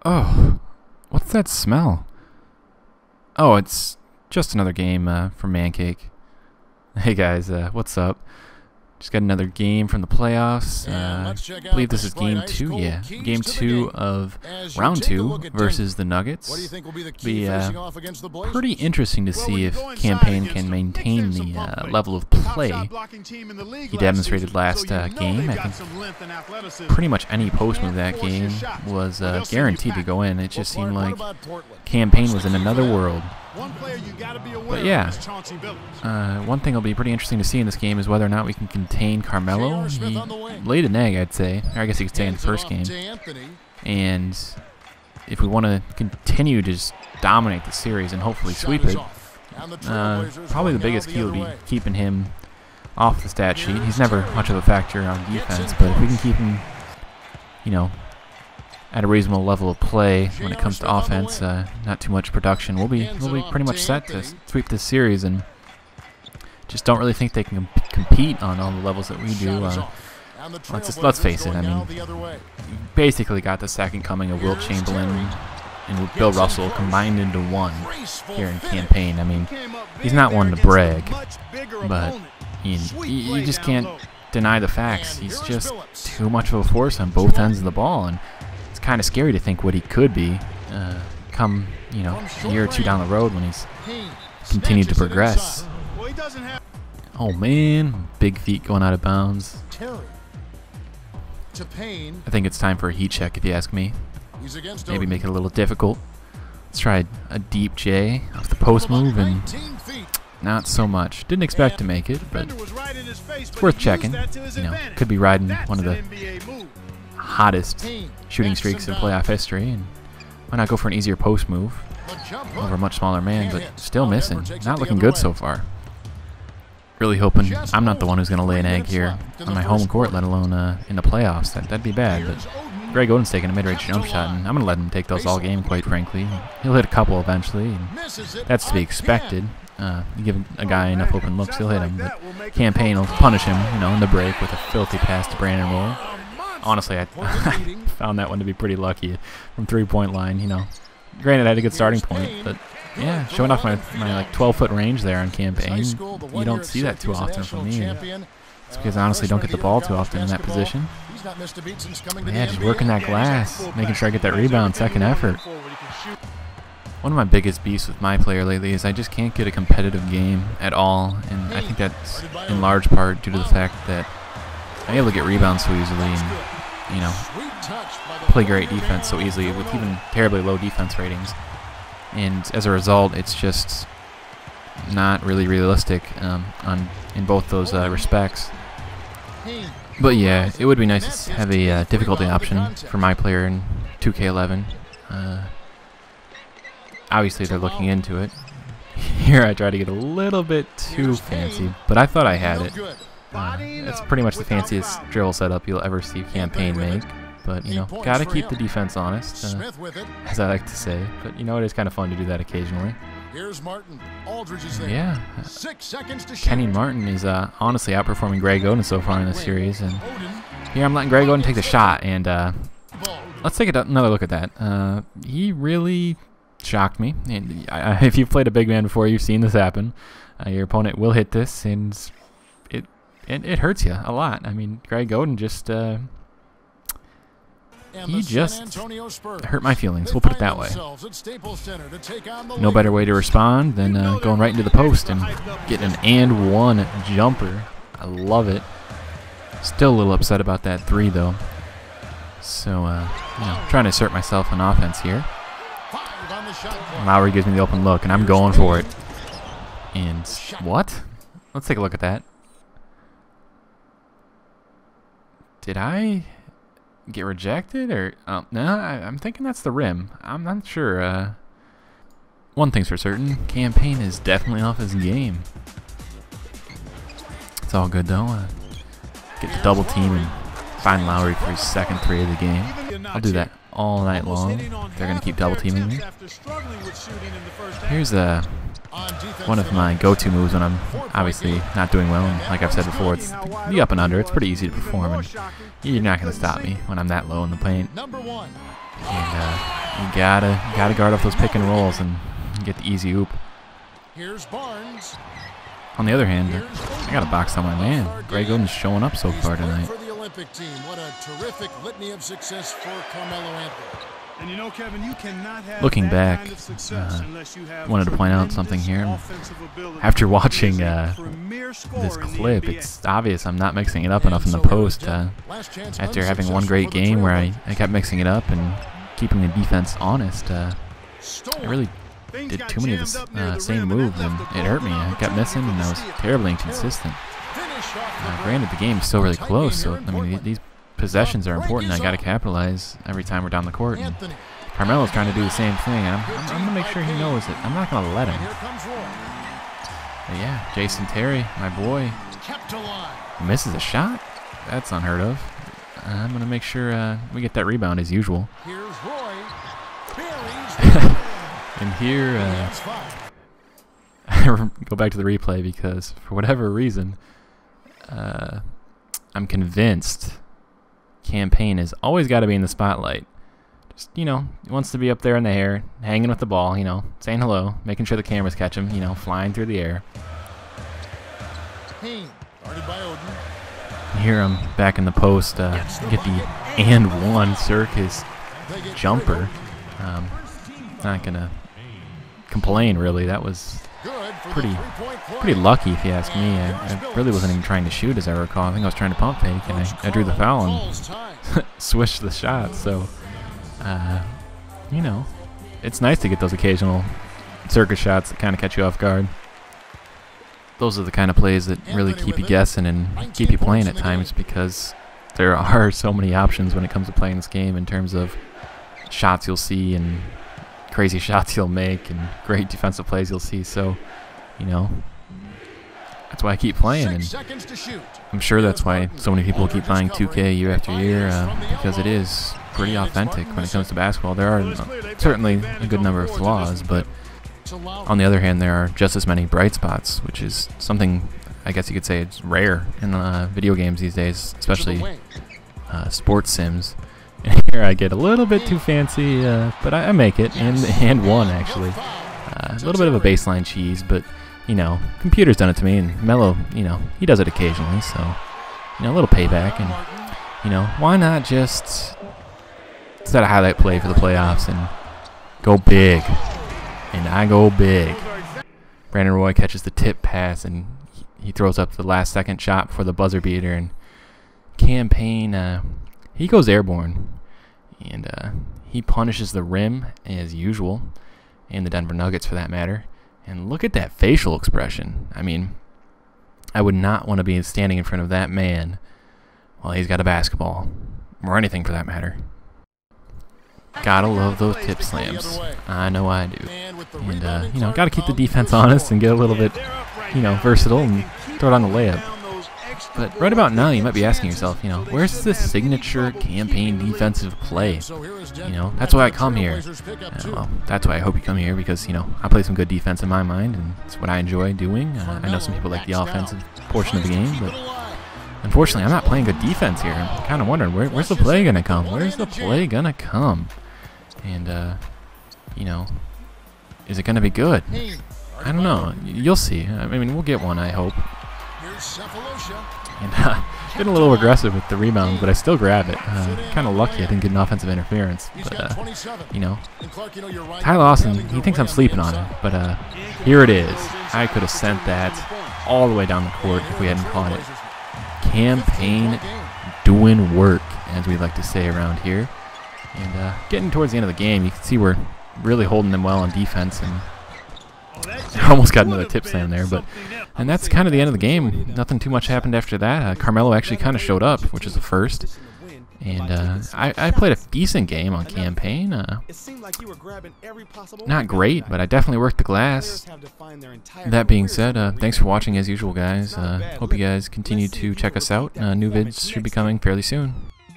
Oh, what's that smell? Oh, it's just another game from Mancake. Hey guys, what's up? Just got another game from the playoffs. I believe this is game 2, yeah. Game 2 of round 2 versus the Nuggets. Be pretty interesting to see if Campaign can maintain the level of play he demonstrated last game. I think pretty much any post move that game was guaranteed to go in. It just seemed like Campaign was in another world. But yeah, one thing that'll be pretty interesting to see in this game is whether or not we can contain Carmelo. He laid an egg, I'd say, or I guess you could say in the first game. And if we want to continue to just dominate the series and hopefully sweep it, probably the biggest key will be keeping him off the stat sheet. He's never much of a factor on defense, but if we can keep him, you know, at a reasonable level of play when it comes to offense, not too much production, we'll be pretty much set to sweep this series, and just don't really think they can compete on all the levels that we do. Let's face it. I mean, basically got the second coming of Wilt Chamberlain and Bill Russell combined into one here in Campaign. I mean, he's not one to brag, but you just can't deny the facts. He's just too much of a force on both ends of the ball, and it's kind of scary to think what he could be come, you know, a year or two down the road when he's continued to progress. Oh man, big feet going out of bounds. I think it's time for a heat check, if you ask me. Maybe make it a little difficult. Let's try a deep J off the post move, and not so much. Didn't expect to make it, but it's worth checking. You know, could be riding one of the hottest shooting streaks in playoff history, and why not go for an easier post move over a much smaller man, but still missing. Not looking good so far. Really hoping I'm not the one who's going to lay an egg here on my home court, let alone in the playoffs. That'd be bad, but Greg Oden's taking a mid-range jump shot, and I'm going to let him take those all game, quite frankly. He'll hit a couple eventually, and that's to be expected. You give a guy enough open looks, he'll hit him, but Campaign will punish him, you know, in the break with a filthy pass to Brandon Roy. Honestly, I found that one to be pretty lucky from three-point line, you know. Granted, I had a good starting point, but yeah, showing off my like 12-foot range there on Campaign, you don't see that too often from me. It's because I honestly don't get the ball too often in that position. But yeah, just working that glass, making sure I get that rebound, second effort. One of my biggest beefs with my player lately is I just can't get a competitive game at all, and I think that's in large part due to the fact that I'm able to get rebounds so easily and, you know, play great defense so easily with even terribly low defense ratings. And as a result, it's just not really realistic in both those respects. But yeah, it would be nice to have a difficulty option for my player in 2K11. Obviously, they're looking into it. Here I try to get a little bit too fancy, but I thought I had it. It's pretty much the fanciest dribble setup you'll ever see Campaign make. But, you know, gotta keep the defense honest, as I like to say. But, you know, it is kind of fun to do that occasionally. Yeah, Kenny Martin is honestly outperforming Greg Oden so far in this series. And here I'm letting Greg Oden take the shot. And let's take another look at that. He really shocked me. And if you've played a big man before, you've seen this happen. Your opponent will hit this, and it hurts you a lot. I mean, Greg Oden just he just hurt my feelings, we'll put it that way. No better way to respond than going right into the post and getting an and one jumper. I love it. Still a little upset about that three, though. So, you know, trying to assert myself on offense here. Lowry gives me the open look, and I'm going for it. And what? Let's take a look at that. Did I get rejected, or no? I'm thinking that's the rim. I'm not sure. One thing's for certain: Campaign is definitely off his game. It's all good though. Get the double team and find Lowry for his second three of the game. I'll do that all night long. They're gonna keep double teaming me. Here's one of my go-to moves when I'm obviously not doing well, and like I've said before, it's the up and under. It's pretty easy to perform, and you're not going to stop me when I'm that low in the paint. And You gotta guard off those pick and rolls and get the easy oop. Here's Barnes. On the other hand, I gotta box on my man. Greg Oden's showing up so far tonight. For the Olympic team. What a terrific litany of success for Carmelo Anthony. And you know, Kevin, you cannot have Looking that back, kind of success unless you have wanted to point out something here. After watching this clip, it's obvious I'm not mixing it up enough in the post. After having one great game where I kept mixing it up and keeping the defense honest, I really did too many of the same moves, and it hurt me. I kept missing, and I was terribly inconsistent. Granted, the game is still really close, so I mean these possessions are important. I got to capitalize every time we're down the court. And Carmelo's trying to do the same thing, and I'm going to make sure he knows it. I'm not going to let him. But yeah, Jason Terry, my boy, misses a shot. That's unheard of. I'm going to make sure we get that rebound as usual. And here, go back to the replay because for whatever reason, I'm convinced Campaign has always got to be in the spotlight. Just, you know, he wants to be up there in the air, hanging with the ball, you know, saying hello, making sure the cameras catch him, you know, flying through the air. Here I'm back in the post, get the and one circus jumper. Not gonna complain really. That was pretty lucky if you ask me. I really wasn't even trying to shoot as I recall. I think I was trying to pump fake and I drew the foul and swished the shot. So, you know, it's nice to get those occasional circus shots that kind of catch you off guard. Those are the kind of plays that really keep you guessing and keep you playing at times because there are so many options when it comes to playing this game in terms of shots you'll see and crazy shots you'll make and great defensive plays you'll see. So, you know, that's why I keep playing, and I'm sure that's why so many people keep buying 2K year after year because it is pretty authentic when it comes to basketball. There are certainly a good number of flaws, but on the other hand, there are just as many bright spots, which is something I guess you could say it's rare in video games these days, especially sports sims. And here I get a little bit too fancy, but I make it, and one actually. A little bit of a baseline cheese, but, you know, computer's done it to me, and Melo, you know, he does it occasionally, so, you know, a little payback, and, you know, why not just set a highlight play for the playoffs and go big, and I go big. Brandon Roy catches the tip pass, and he throws up the last second shot for the buzzer beater, and Campaign, he goes airborne, and he punishes the rim as usual, and the Denver Nuggets for that matter. And look at that facial expression. I mean, I would not want to be standing in front of that man while he's got a basketball, or anything for that matter. Gotta love those tip slams. I know I do. And, you know, gotta keep the defense honest and get a little bit, you know, versatile and throw it on the layup. But right about now, you might be asking yourself, you know, where's the signature Campaign defensive play? You know, that's why I come here. Well, that's why I hope you come here, because, you know, I play some good defense in my mind, and it's what I enjoy doing. I know some people like the offensive portion of the game, but unfortunately, I'm not playing good defense here. I'm kind of wondering, where's the play going to come? Where's the play going to come? And, you know, is it going to be good? I don't know. You'll see. I mean, we'll get one, I hope. And getting a little aggressive with the rebound, but I still grab it. Kind of lucky I didn't get an offensive interference. But, you know, Tyler Lawson, he thinks I'm sleeping on him. But here it is. I could have sent that all the way down the court if we hadn't caught it. Campaign doing work, as we like to say around here. And getting towards the end of the game, you can see we're really holding them well on defense. And I almost got another tip slam there, and that's kind of the end of the game. Nothing too much happened after that. Carmelo actually kind of showed up, which is the first. And I played a decent game on Campaign. Not great, but I definitely worked the glass. That being said, thanks for watching as usual, guys. Hope you guys continue to check us out. New vids should be coming fairly soon.